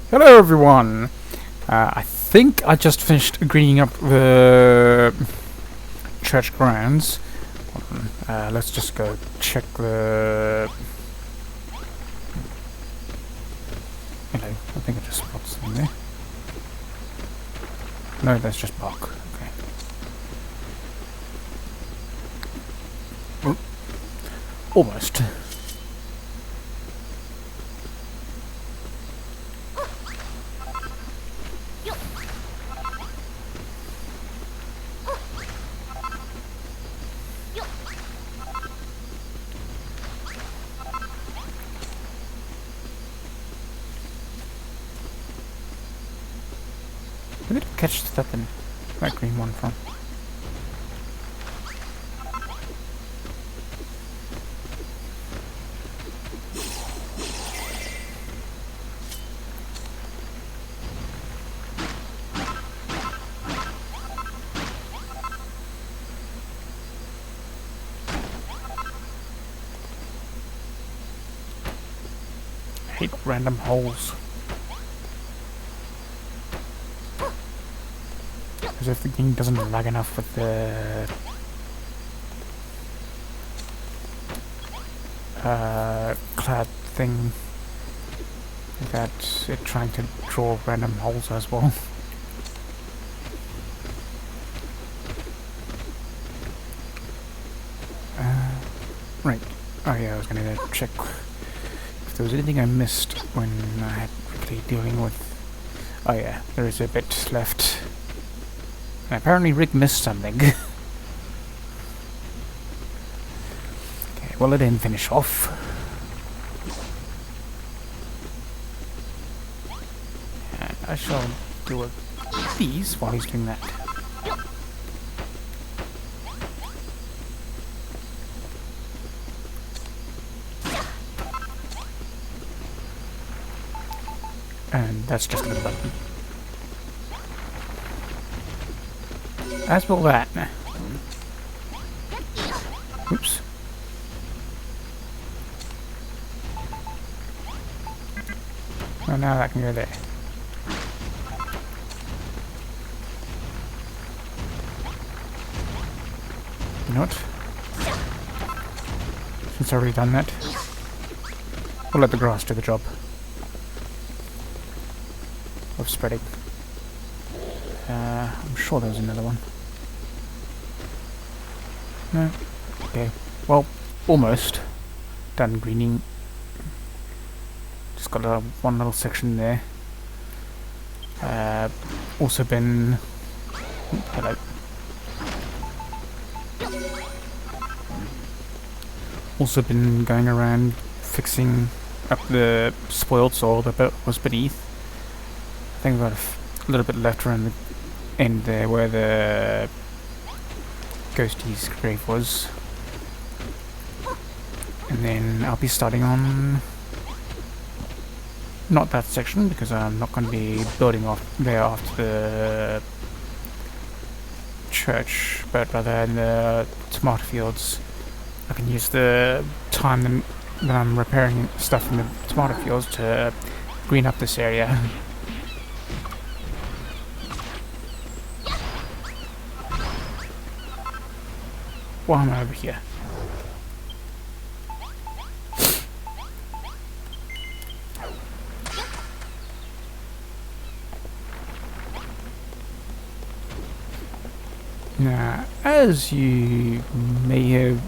Hello everyone! I think I just finished greening up the church grounds. Let's just go check the... Hello, I think I just spotted something there. No, that's just bark. Okay. Oh, almost. Where did I catch that green one from? I hate random holes. As if the game doesn't lag enough with the clad thing that it trying to draw random holes as well. Right. Oh yeah, I was gonna check if there was anything I missed when I had Ripley dealing with... Oh yeah, there is a bit left. And apparently Rick missed something. Okay, well it didn't finish off. And I shall do a these while he's doing that. And that's just a button. As will that. Oops. Well, now that can go there. You know what? Since I've already done that, we'll let the grass do the job of spreading. I'm sure there was another one. No. Okay. Well, almost done greening. Just got one little section there. Also been... Hello. Also been going around fixing up the spoiled soil that was beneath. I think I've got a little bit left around the end there where the ghostie's grave was. And then I'll be starting on... not that section, because I'm not going to be building off there after the church, but rather in the tomato fields. I can use the time that I'm repairing stuff in the tomato fields to green up this area. While I'm over here. Now, as you may have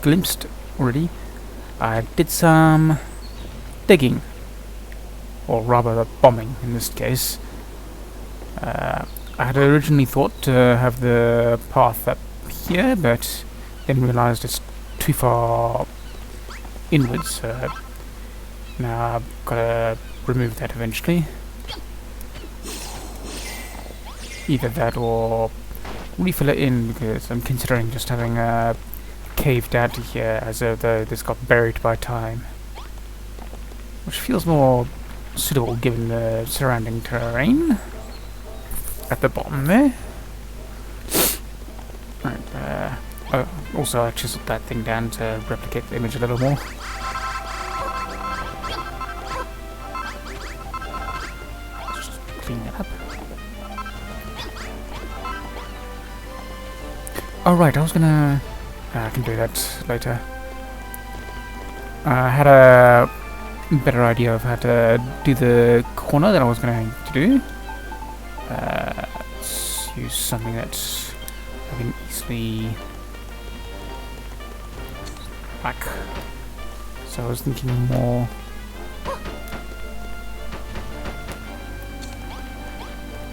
glimpsed already, I did some digging, or rather bombing in this case. I had originally thought to have the path up here, but then realised it's too far inwards, so now I've got to remove that eventually. Either that or refill it in, because I'm considering just having a caved out here as though this got buried by time, which feels more suitable given the surrounding terrain at the bottom there. Right, also I chiseled that thing down to replicate the image a little more. clean that up. Oh right, I was gonna... I can do that later. I had a better idea of how to do the corner that I was going to do. Let's use something that I can easily back. So I was thinking more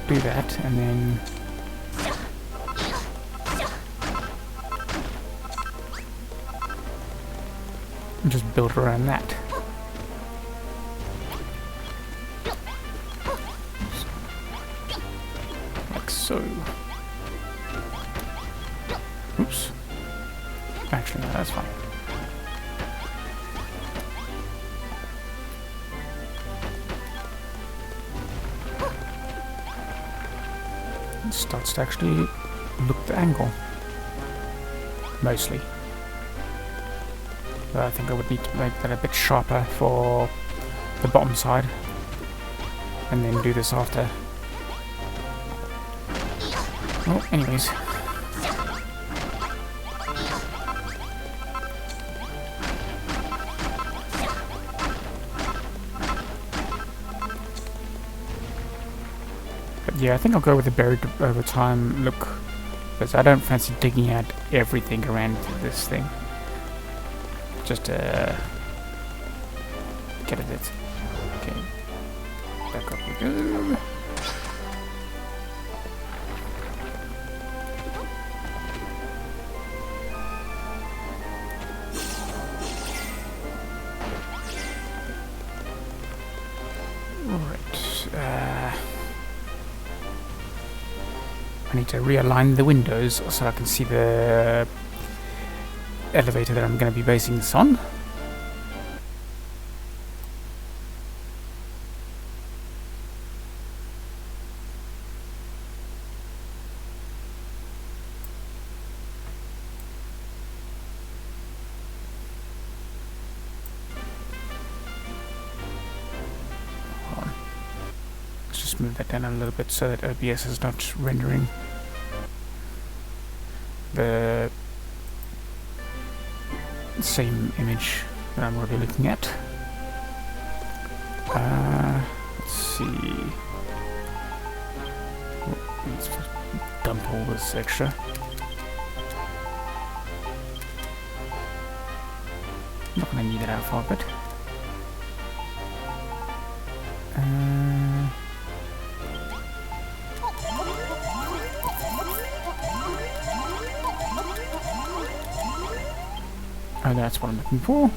do that and then just build around that. Like so. Oops. Actually, no, that's fine. It starts to actually look the angle. Mostly. But I think I would need to make that a bit sharper for the bottom side. And then do this after. Oh, anyways. But yeah, I think I'll go with the buried over time look. Because I don't fancy digging out everything around this thing. Just get it. Okay. Back up we go. I need to realign the windows so I can see the elevator that I'm going to be basing this on. Let's just move that down a little bit so that OBS is not rendering the same image that I'm already looking at. Let's see. Let's just dump all this extra. Not gonna need it out for a bit. Oh, that's what I'm looking for.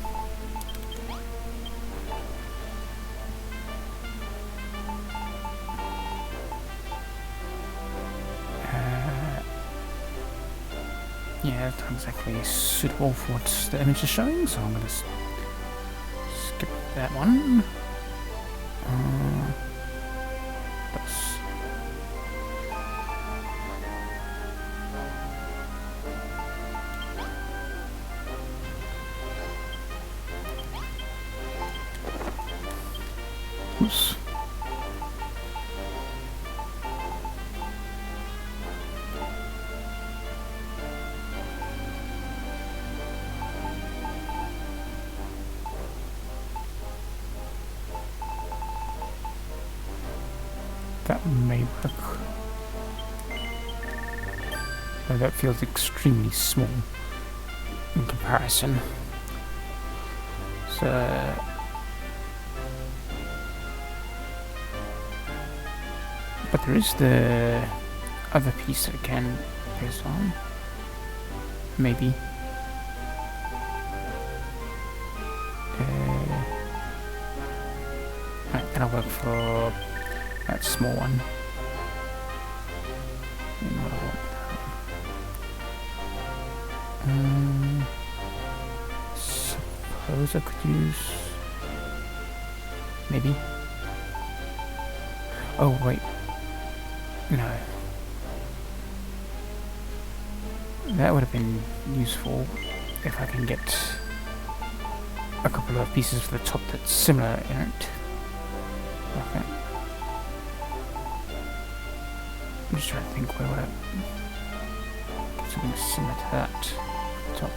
Yeah, that's not exactly suitable for what the image is showing, so I'm going to skip that one. Oops. That may work. Though that feels extremely small in comparison. So but there is the other piece that can goes on. Maybe. Right, that'll work for that small one. And what I want. Suppose I could use. Maybe. Oh wait. No. That would have been useful if I can get a couple of pieces for the top that's similar in it. Okay. just trying to think where would I get something similar to that. Top.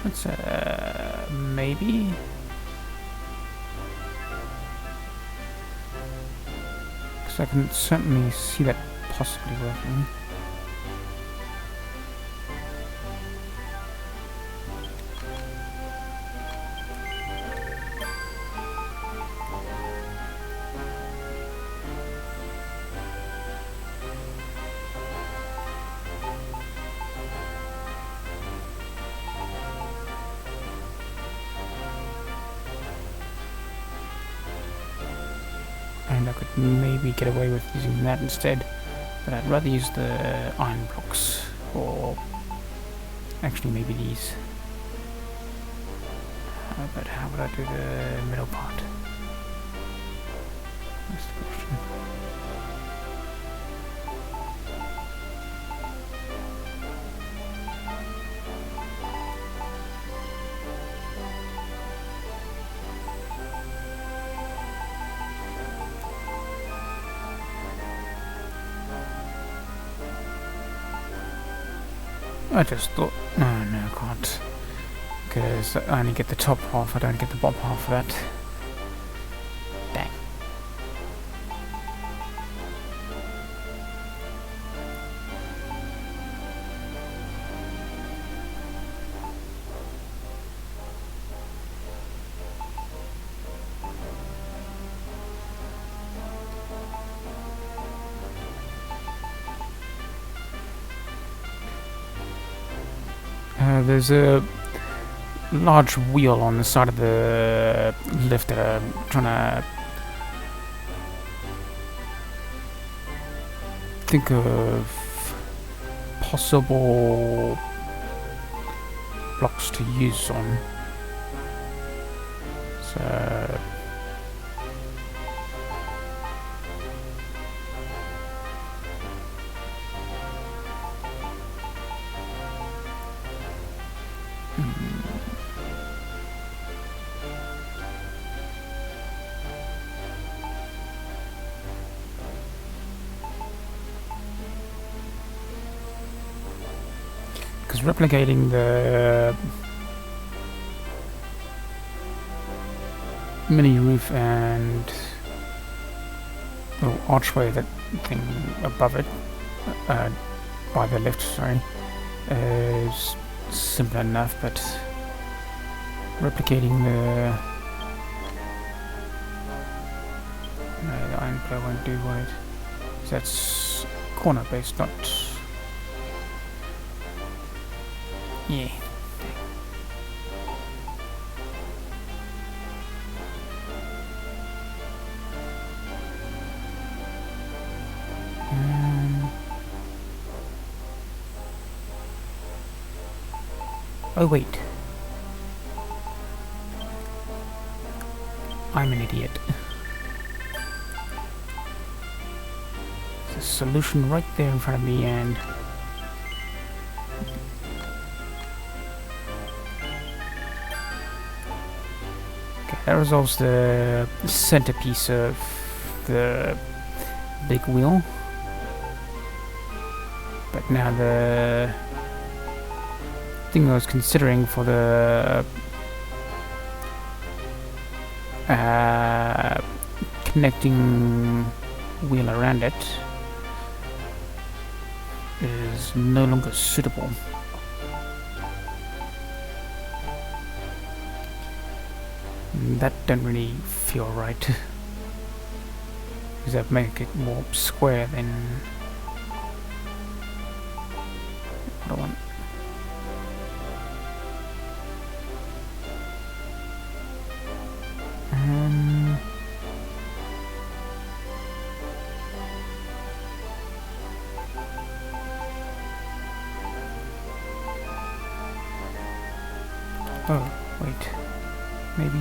Let's maybe. Because I can certainly see that possibly working. And I could maybe get away with using that instead, but I'd rather use the iron blocks, or actually maybe these. But how would I do the middle part? That's the question. I just thought, no, I can't, because I only get the top half, I don't get the bottom half of that. Dang. There's a large wheel on the side of the lift that I'm trying to think of possible blocks to use on. So because replicating the mini roof and little archway, that thing above it, by the lift, sorry, is simple enough, but replicating the iron pillar won't do what it, 'cause that's corner based, not. Yeah. Oh wait. I'm an idiot. There's a solution right there in front of me, and that resolves the centerpiece of the big wheel. But now the thing I was considering for the connecting wheel around it is no longer suitable. That don't really feel right, because that make it more square than what I want. Oh, wait. Maybe...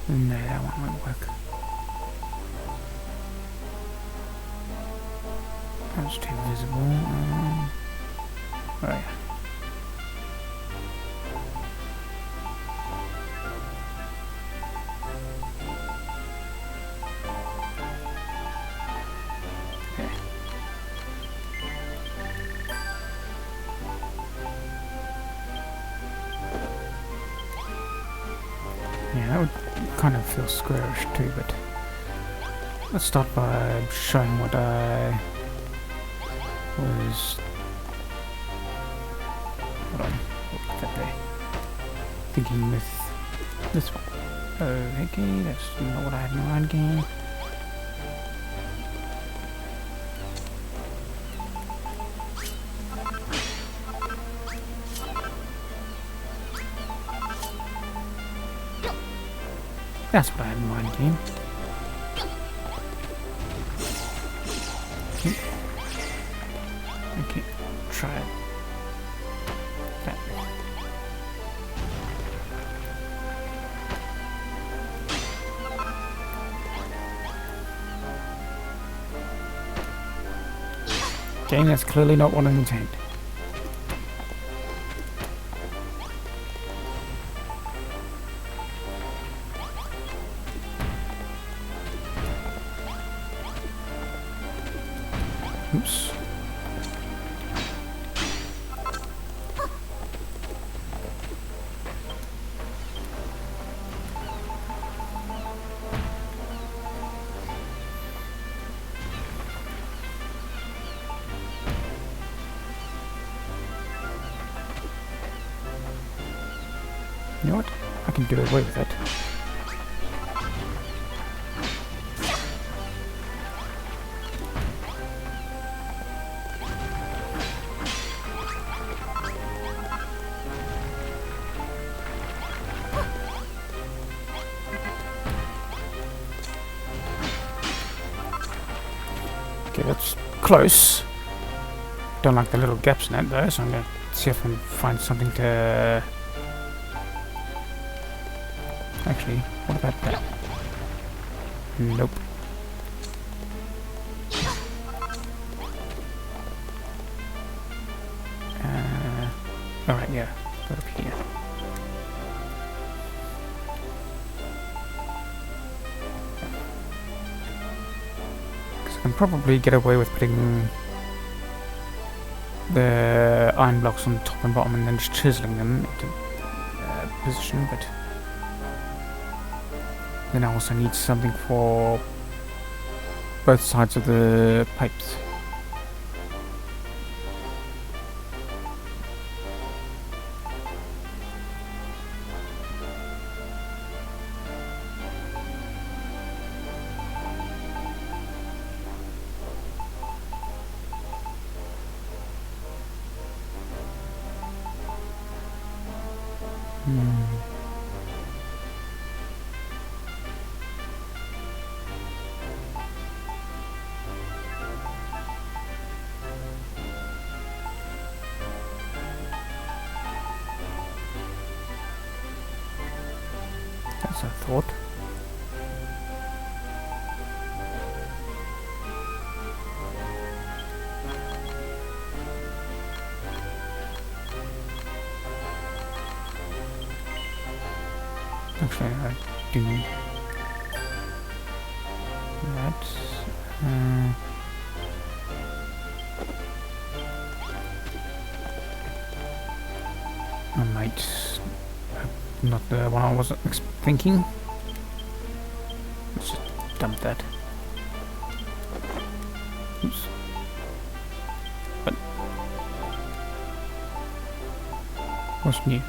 no, that one won't work. That's too visible. Oh yeah. Okay. Yeah, that would kind of feel squarish too, but let's start by showing what I was... Hold on, what's that there? Thinking with this one. Okay, that's not what I had in mind again. That's what I had in mind again. Okay. Okay, try it. That. Okay, that's clearly not what I intend. Oops. You know what? I can do away with that. Okay, that's close. Don't like the little gaps in it though, so I'm going to see if I can find something to... Actually, what about that? Nope. Alright, yeah. Go up here. Because I can probably get away with putting the iron blocks on top and bottom and then just chiseling them into position, but then I also need something for both sides of the pipes. That's a thought. Actually, I do need that. I might not the one I was thinking. Let's just dump that. Oops. But what's new?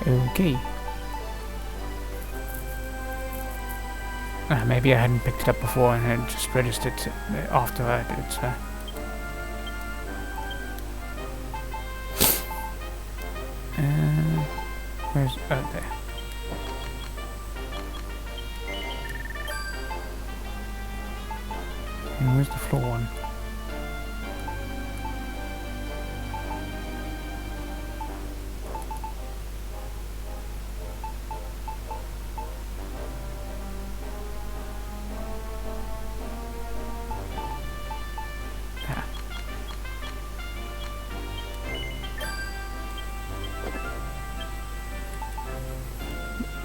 Okay. Maybe I hadn't picked it up before and had just registered it after I did it, so... where's... oh, there. And where's the floor one?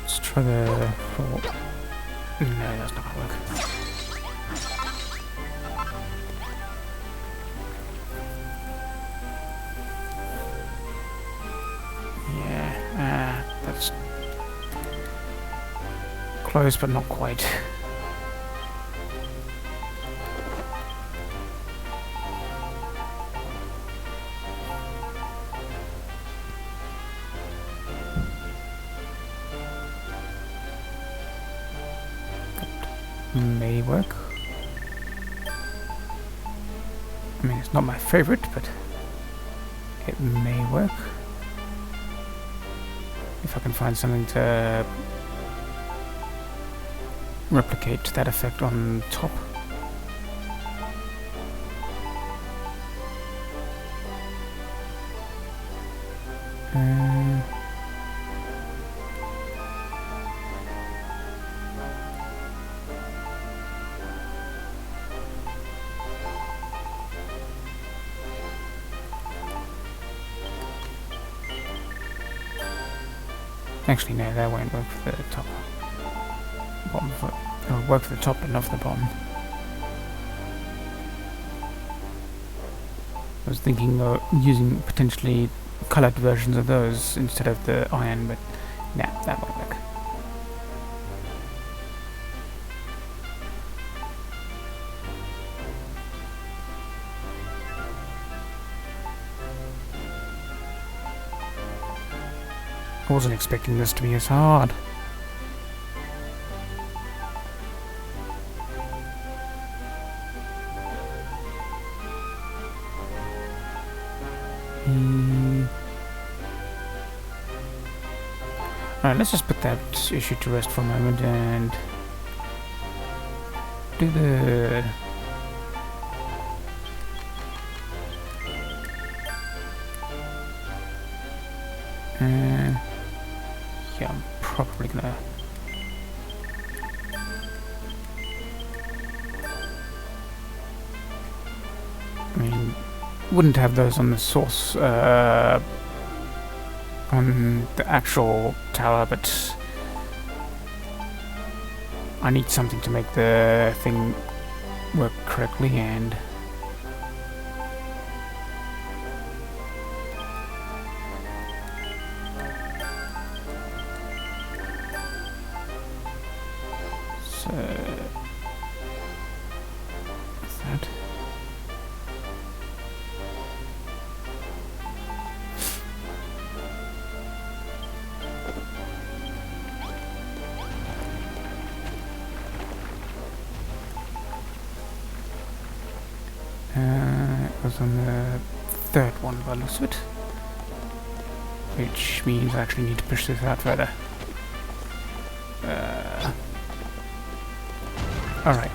Let's try the floor. No, that's not gonna work. Yeah, that's close, but not quite. May work. I mean, it's not my favorite, but it may work. If I can find something to replicate that effect on top. Actually, no, that won't work for the top. Bottom foot. It'll work for the top, but not for the bottom. I was thinking of using potentially coloured versions of those instead of the iron, but nah, that won't work. I wasn't expecting this to be as hard. Alright, let's just put that issue to rest for a moment and do the... yeah, I'm probably gonna... I mean, wouldn't have those on the source, on the actual tower, but I need something to make the thing work correctly, and so what's that? It was on the third one by the looks of it, which means I actually need to push this out further. Alright.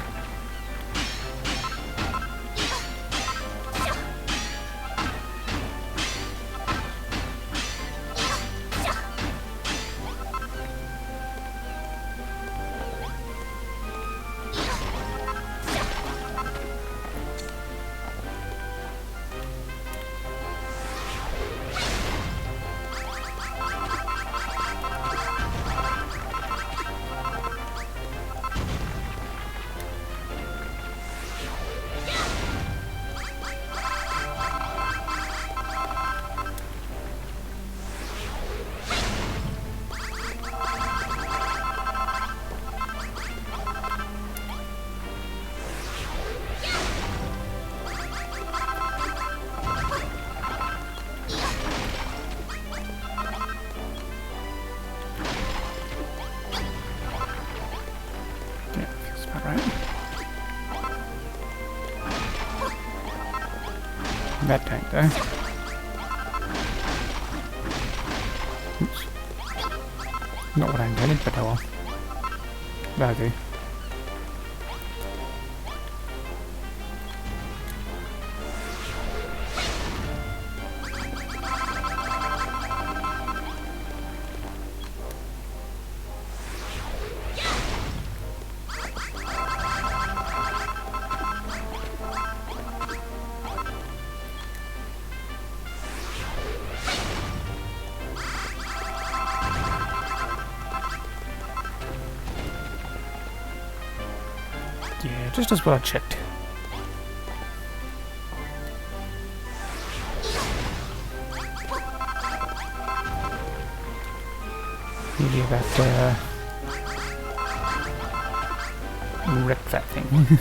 Alright. That tank though. Oops. Not what I intended, but oh well. That'll do. Yeah, just as well I checked. Maybe that wreck that thing.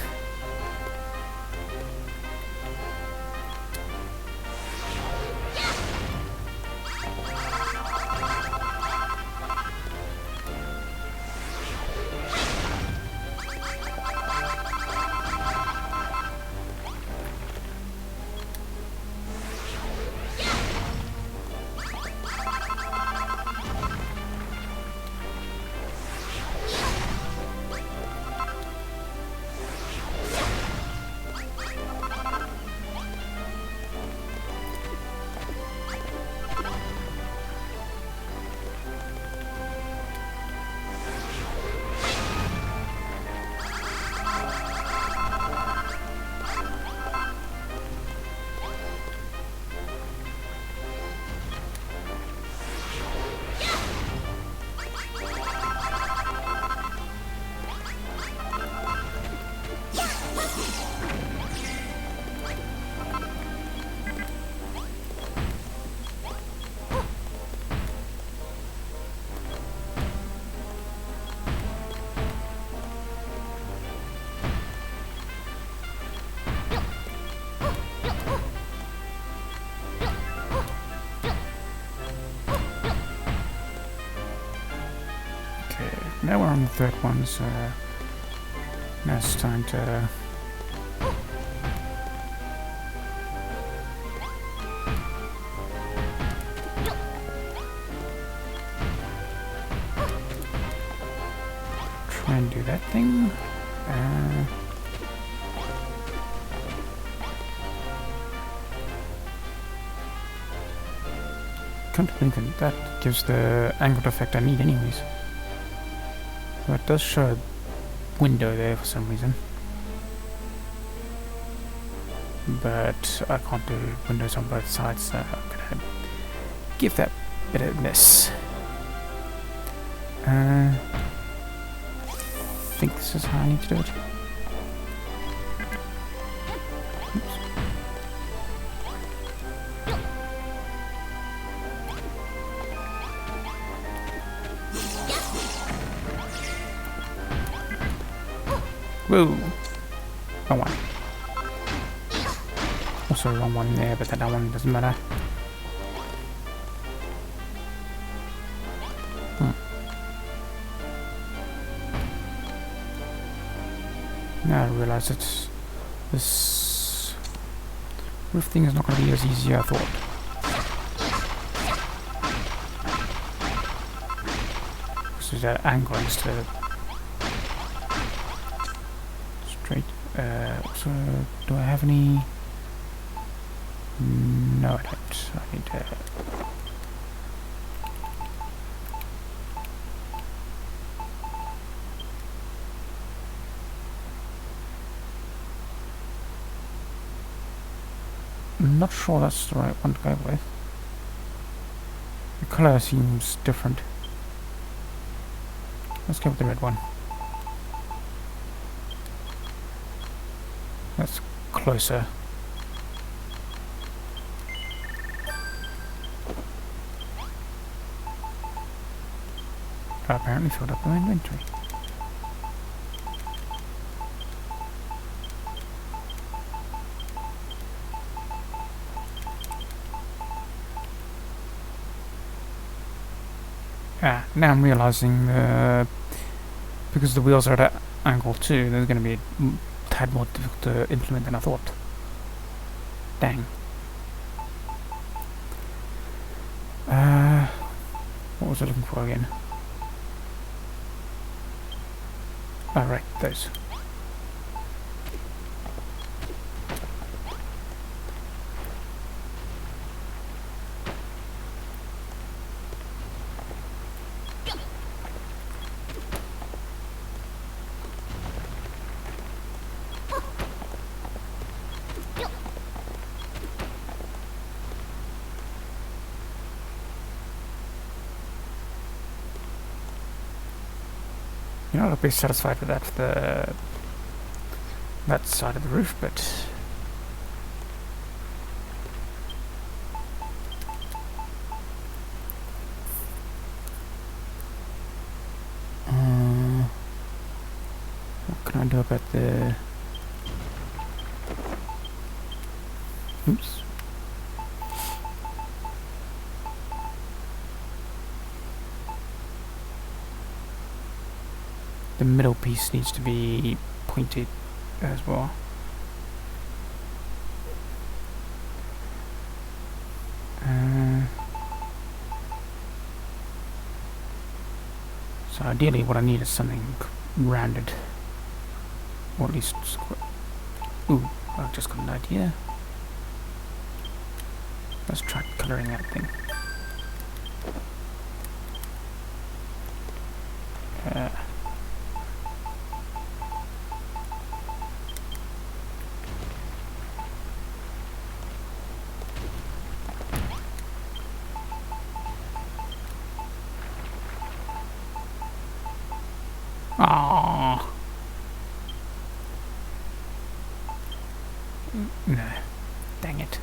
Now we're on the third one, so now it's time to try and do that thing. Come to think that that gives the angled effect I need anyways. So it does show a window there for some reason. But I can't do windows on both sides, so I'm gonna give that bit of a miss. I think this is how I need to do it. Oops. Whoa! Wrong one. Also wrong one there, but that one doesn't matter. Now I realise it's this roof thing is not going to be as easy as I thought. This is at angle instead of straight. Also, do I have any? No, I don't. I need to. I'm not sure that's the right one to go with. The colour seems different. Let's go with the red one. That's closer. I apparently filled up my inventory. Now I'm realising the Because the wheels are at an angle too, they're going to be a tad more difficult to implement than I thought. Dang. What was I looking for again? Oh, right, those. You know, I'll be satisfied with that, that side of the roof, but what can I do about the... Oops. The middle piece needs to be pointed as well. So ideally what I need is something rounded. Or at least square. Ooh, I've just got an idea. Let's try colouring that thing. Aww. No. Dang it.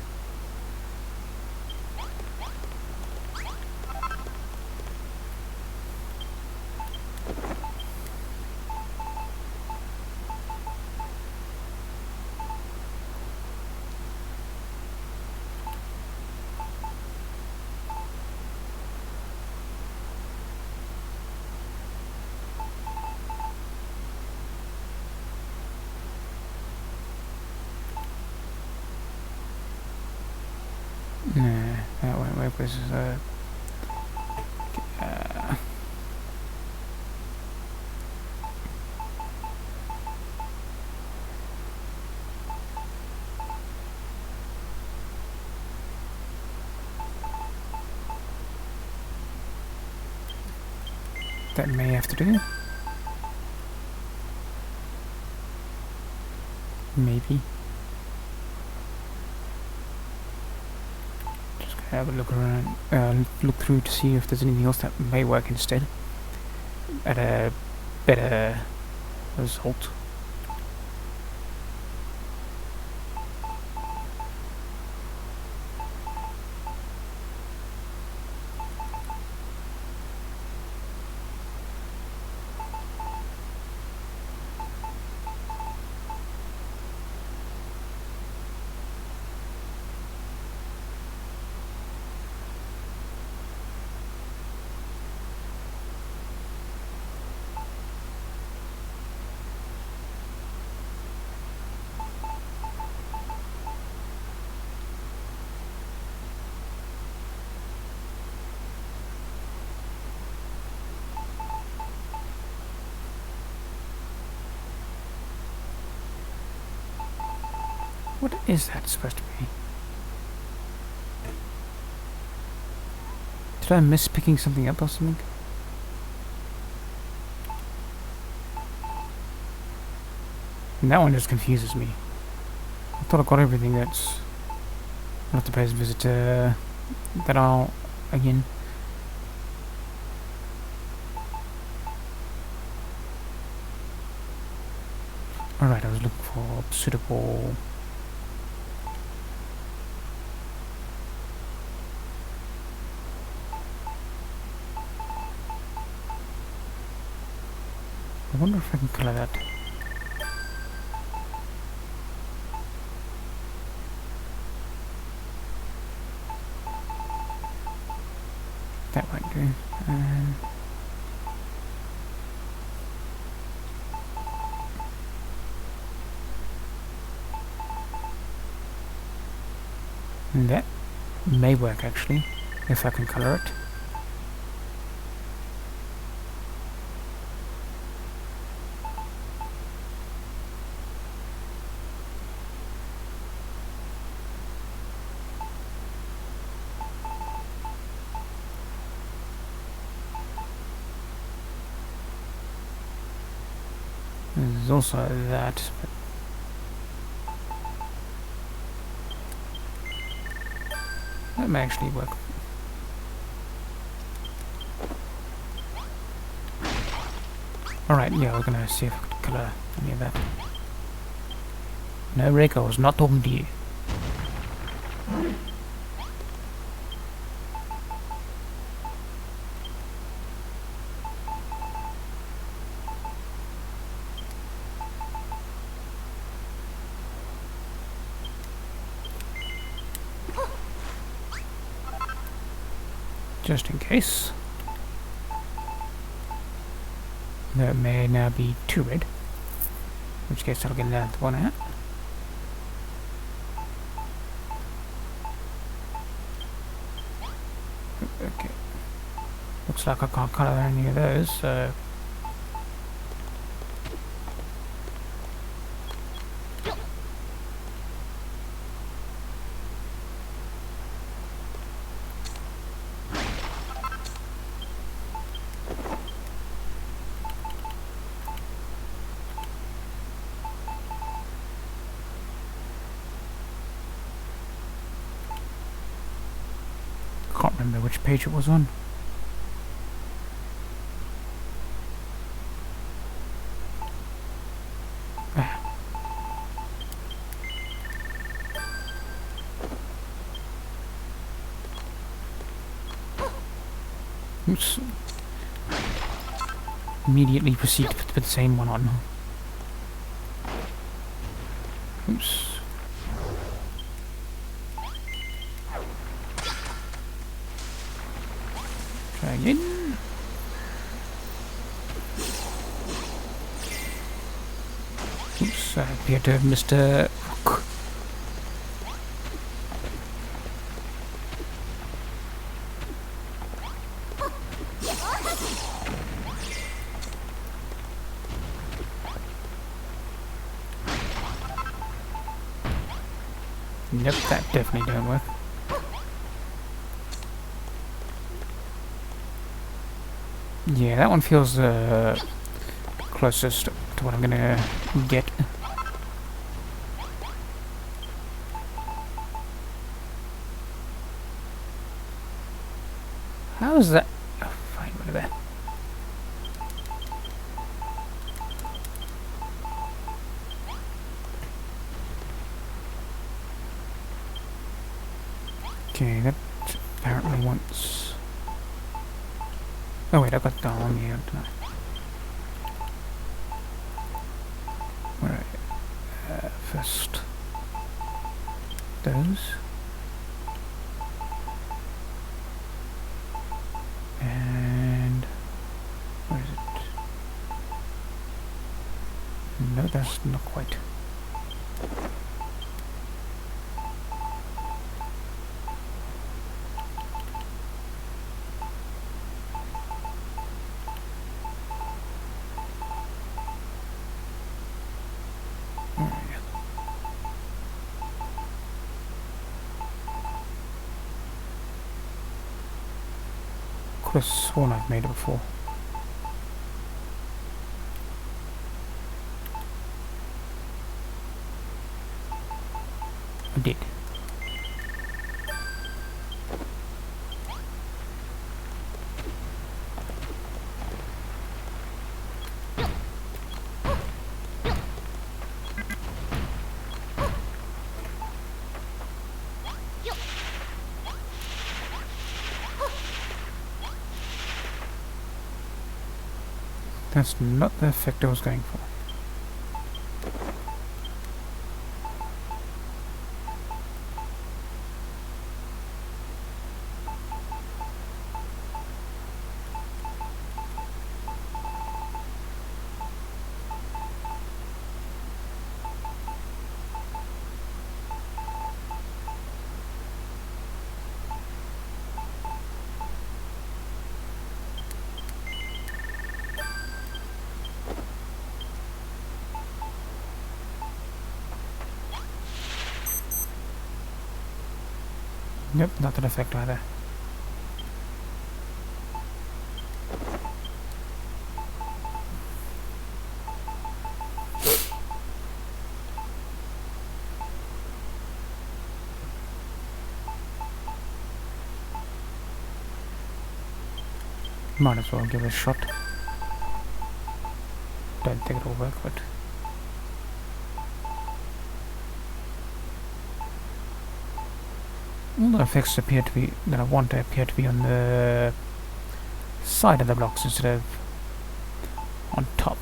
No, that won't work. This is that may have to do. Maybe. Just gonna have a look around, look through to see if there's anything else that may work instead at a better result. What is that supposed to be? Did I miss picking something up or something? And that one just confuses me. I thought I got everything that's... I'll have to pay a visit to that all again. Alright, I was looking for suitable... I wonder if I can colour that. That won't do. That may work actually, if I can colour it. There's also that, but that may actually work. Alright, yeah, we're gonna see if I can colour any of that. No, Rick, I was not talking to you. Just in case. That may now be too red. In which case I'll get another one out. Okay. Looks like I can't colour any of those, so... can't remember which page it was on. Oops. Immediately proceed to put the same one on. Oops. Try again. Oops, I appear to have missed a rock. Nope, that definitely don't work. Yeah, that one feels closest to what I'm gonna get. How is that? Oh, fine, whatever. Okay, that apparently wants... Oh wait, I've got the on here, don't I? Alright, first those. And... where is it? No, that's not quite. Could have sworn I've made it before. I did. That's not the effect I was going for. Nope, not an effect either. Might as well give it a shot. Don't think it'll work, but... all the effects appear to be, that I want to appear to be on the side of the blocks instead of on top.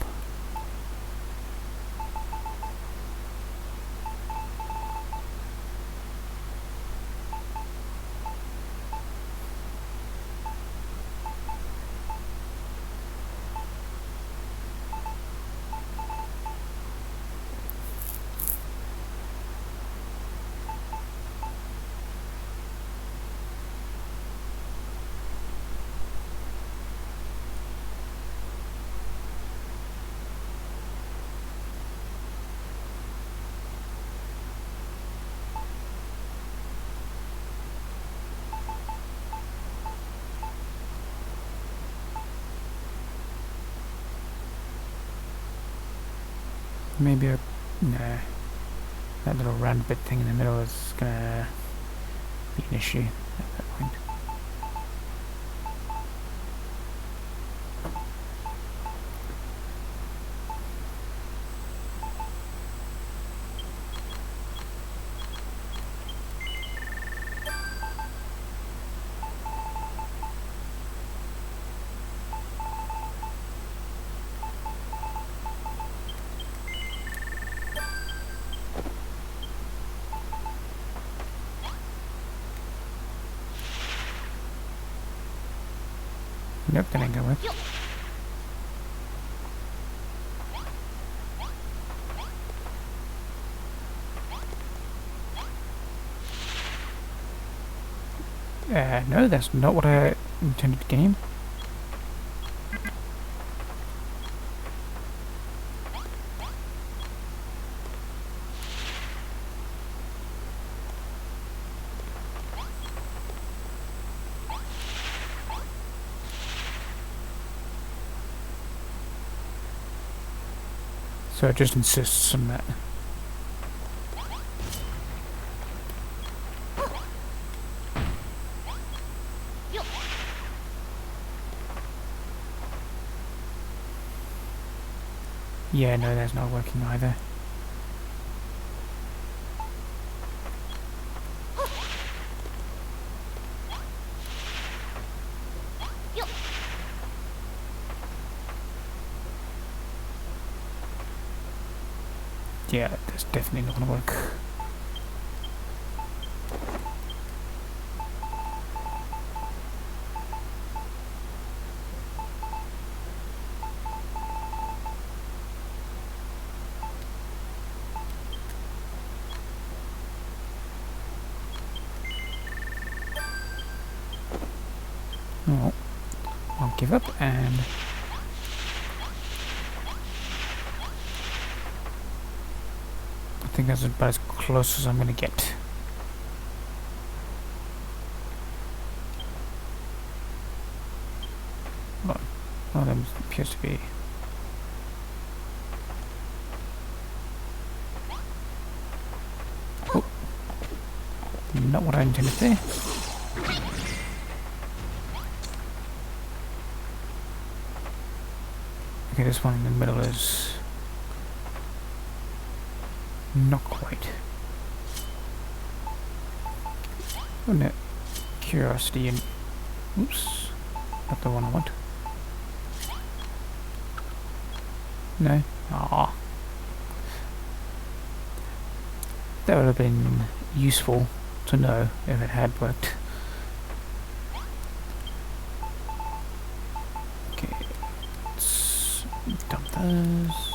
Maybe a... no. That little round bit thing in the middle is gonna be an issue at that point. Nope, that ain't gonna work. No, that's not what I intended to game. So it just insists on that. Yeah, no, that's not working either. Yeah, that's definitely not gonna work. Oh, I'll give up and... I think that's about as close as I'm gonna get. Oh, that appears to be... oh, not what I intended there. Okay, this one in the middle is... not quite. Oh no. Curiosity and... oops. Not the one I want. No. Ah. That would have been useful to know if it had worked. Okay. Let's dump those.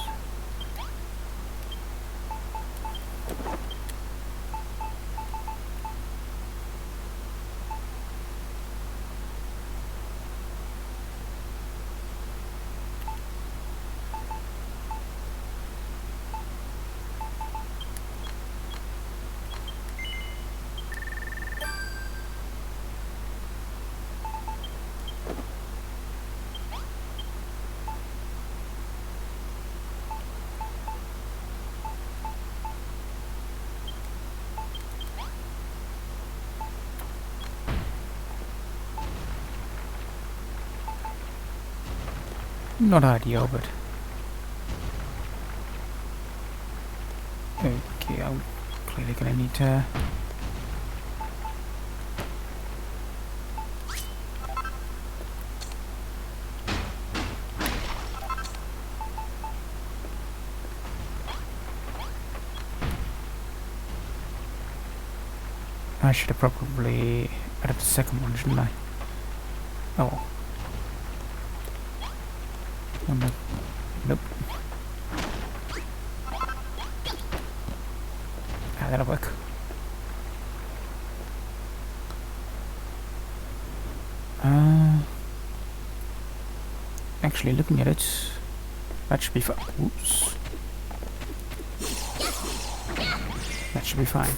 Not ideal, but... Okay, I'm clearly gonna need to... I should have probably added the second one, shouldn't I? Oh. Oh no. Nope. Ah, that'll work. Actually, looking at it, that should be fine. Oops. That should be fine.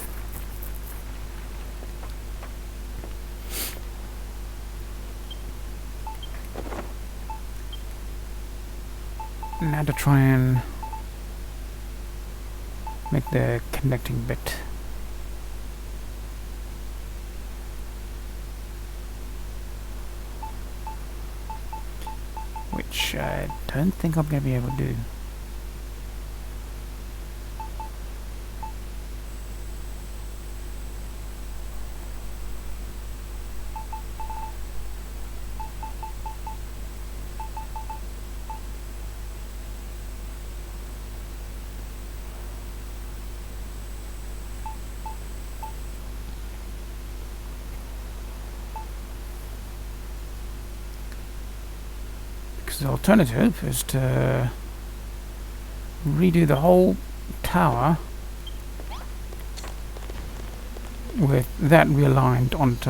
Now to try and make the connecting bit. Which I don't think I'm going to be able to do. The alternative is to redo the whole tower with that realigned onto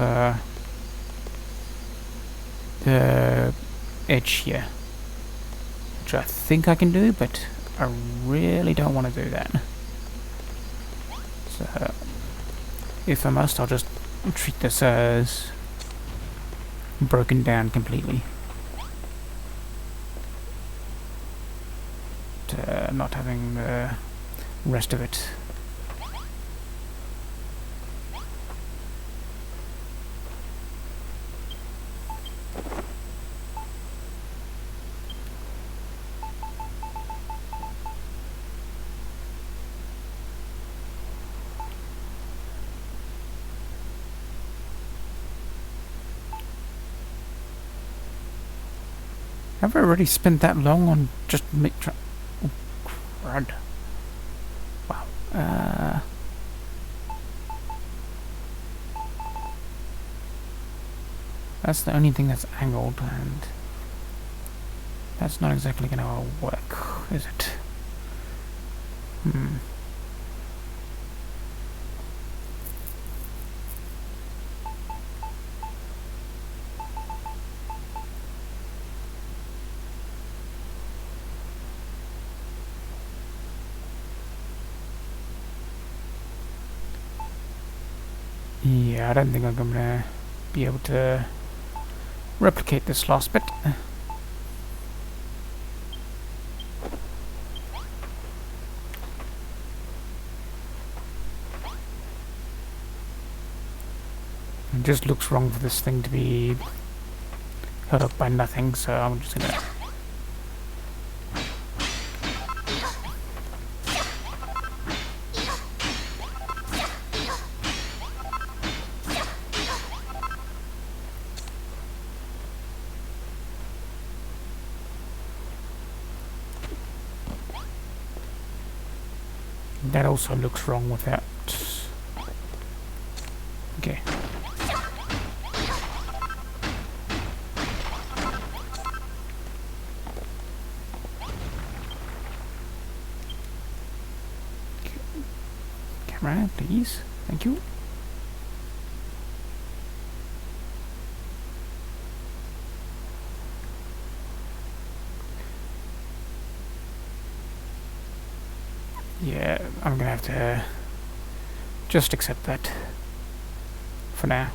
the edge here, which I think I can do, but I really don't want to do that. So if I must, I'll just treat this as broken down completely. Not having the rest of it. Have I already spent that long on just crud. Wow. That's the only thing that's angled, and that's not exactly gonna work, is it? Yeah, I don't think I'm gonna be able to replicate this last bit. It just looks wrong for this thing to be held up by nothing, so I'm just gonna... That also looks wrong with that. Okay. Camera, please. Thank you. Yeah, I'm gonna have to just accept that for now.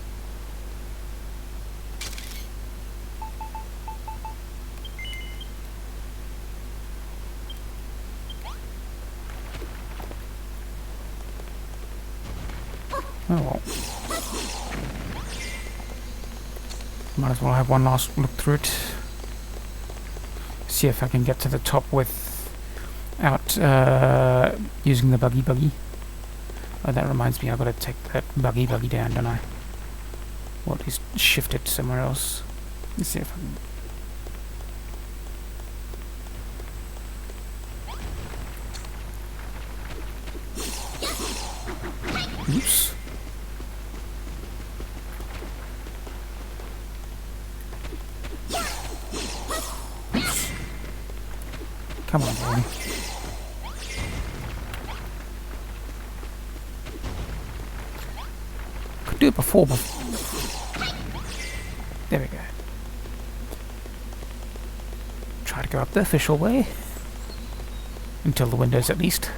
Oh well. Might as well have one last look through it. see if I can get to the top without using the buggy. Oh, that reminds me, I've got to take that buggy down, don't I? Or at least shift it somewhere else. Let's see if I can... Oops. Oops. Come on, boy. Could do it before, but... There we go. Try to go up the official way. Until the windows, at least.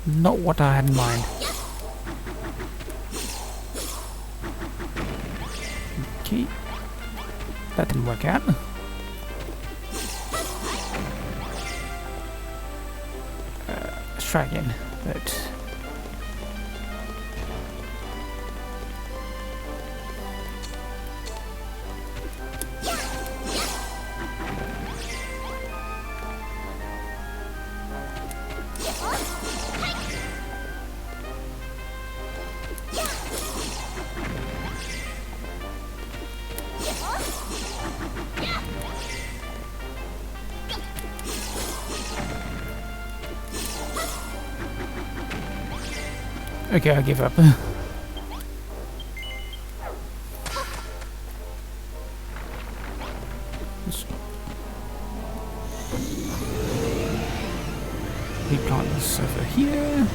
Not what I had in mind. Okay. That didn't work out. Let's try again, but... Okay, I give up. Replant this over here.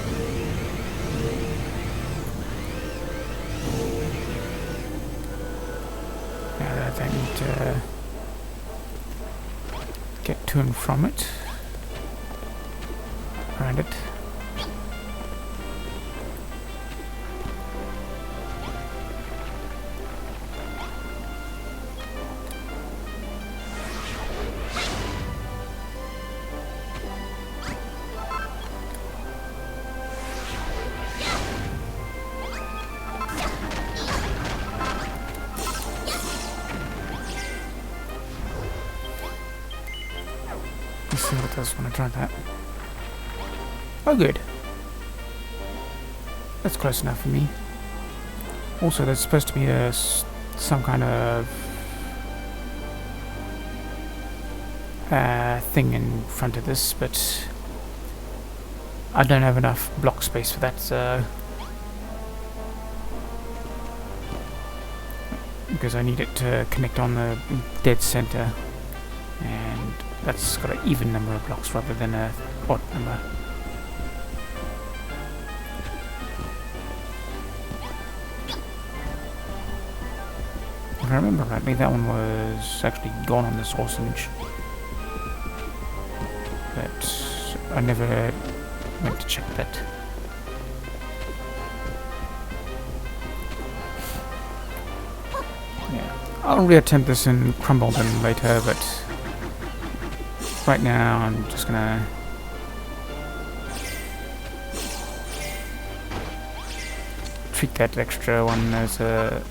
Now that I need to get to and from it. Around it. Let's see what it does when I try that. Oh, good. That's close enough for me. Also, there's supposed to be some kind of thing in front of this, but I don't have enough block space for that, so because I need it to connect on the dead center, and that's got an even number of blocks rather than a odd number. If I remember rightly, that one was actually gone on the source image, but I never went to check that. Yeah, I'll reattempt this in Krumbledon later, but right now I'm just gonna treat that extra one as a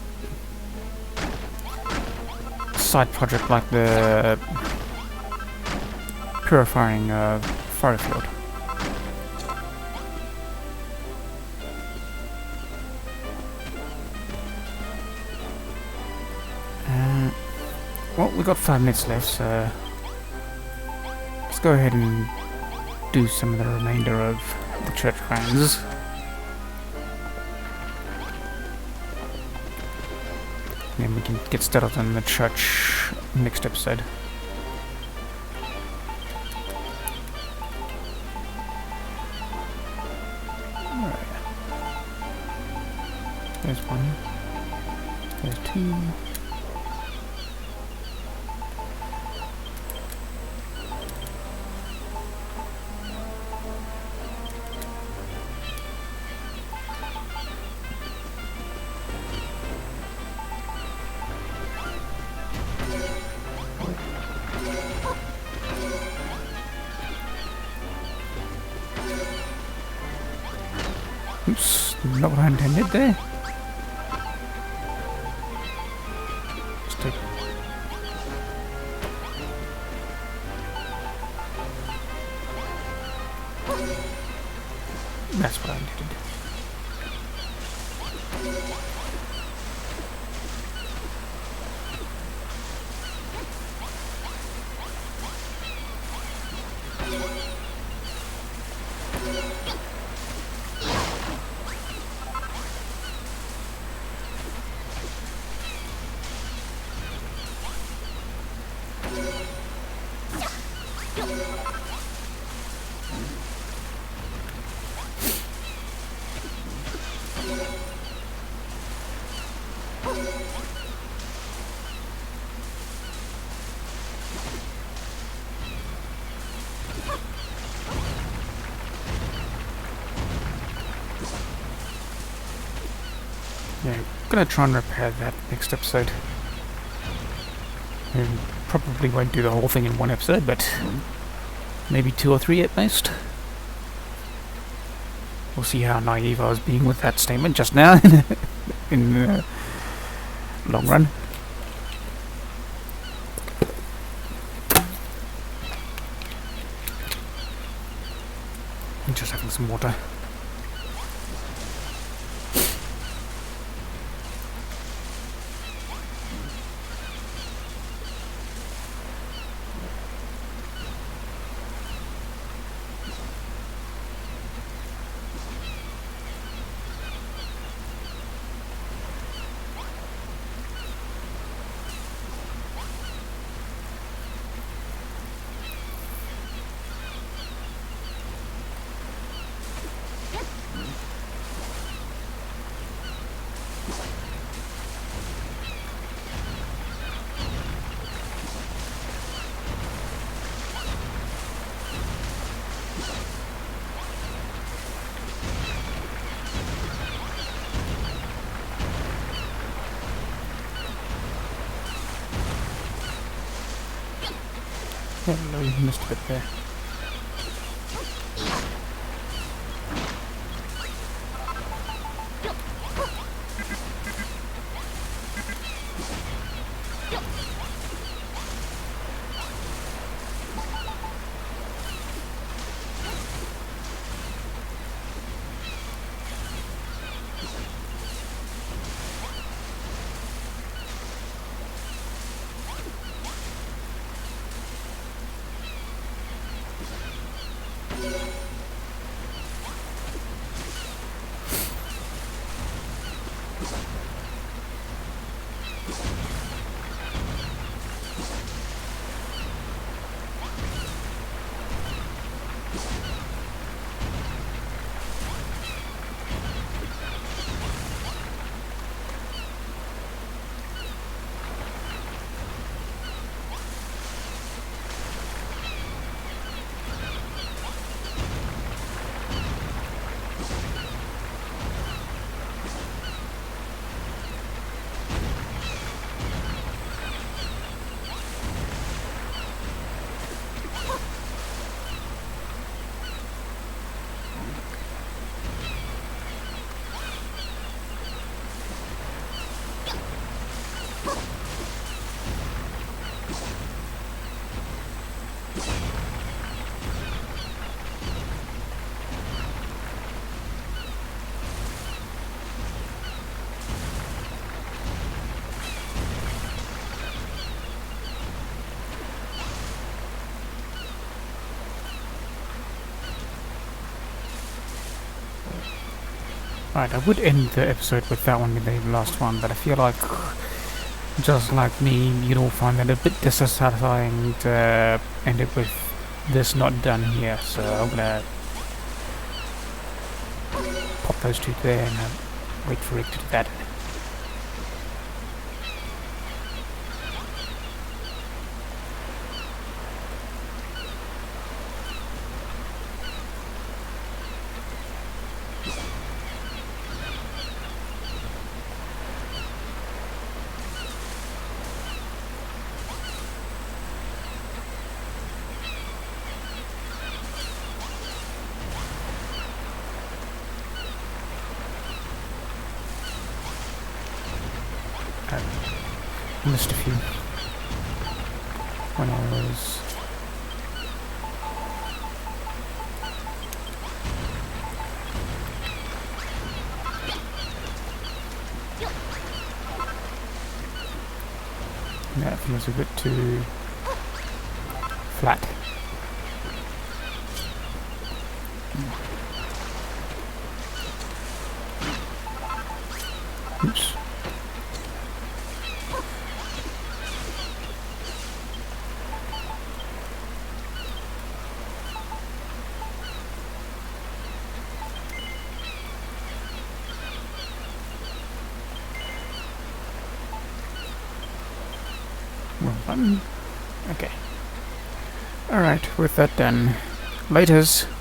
side project, like the purifying of furrowfield. Well, we've got 5 minutes left, so let's go ahead and do some of the remainder of the church grounds. Then we can get started on the church next episode. Alright. There's one. There's two. Not what I intended there. Just take... That's what I intended. Yeah, I'm gonna try and repair that next episode. And probably won't do the whole thing in one episode, but maybe 2 or 3 at most. We'll see how naive I was being with that statement just now in the long run. I'm just having some water. Oh no, you missed a bit there. Right, I would end the episode with that one being the last one, but I feel like, just like me, you'd all find that a bit dissatisfying to end it with this not done here, so I'm gonna pop those two there and wait for Rick to do that. I missed a few when I was... That feels a bit too flat. Oops. Wrong button. Okay. Alright, with that then. Laters.